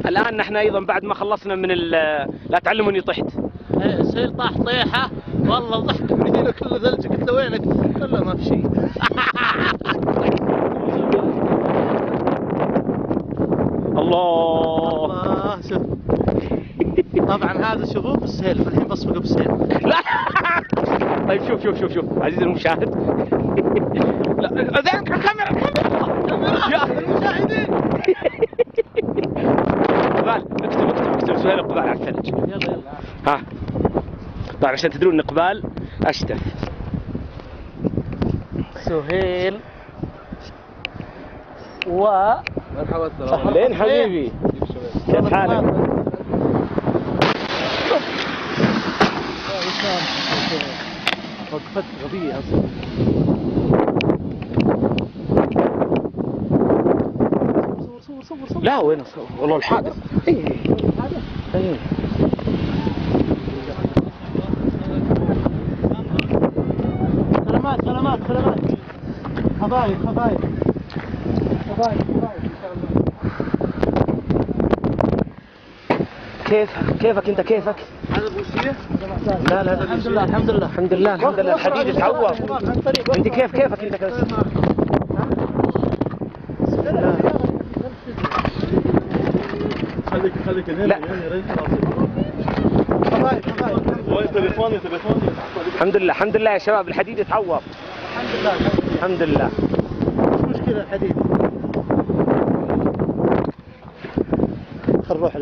الان نحن ايضا بعد ما خلصنا من لا تعلمني طحت. سهيل طاح طيحه والله ضحك المدينه كله ثلج. قلت له وينك؟ قال له ما في شيء. الله شوف. طبعا هذا شوفوه بالسهيل، الحين بصفقه بالسهيل. لا طيب شوف عزيزي المشاهد. لا الكاميرا يا المشاهدين. قبال اكتب سهيل قبال على الثلج. يلا ها طبعا عشان تدرون ان قبال اشتف. سهيل مرحبا اهلين حبيبي، كيف حالك؟ وقفت غبية اصلا. صور لا وين اصور؟ والله الحادث. اي سلامات حبايب ان شاء الله. كيفك انت كيفك؟ هذا بوسيه؟ لا الحمد لله الحديد اتعور. انت كيفك انت كيف؟ خليك لا تليفوني الحمد لله يا شباب، الحديد اتعور. الحمد لله مش مشكلة الحديد. خل نروح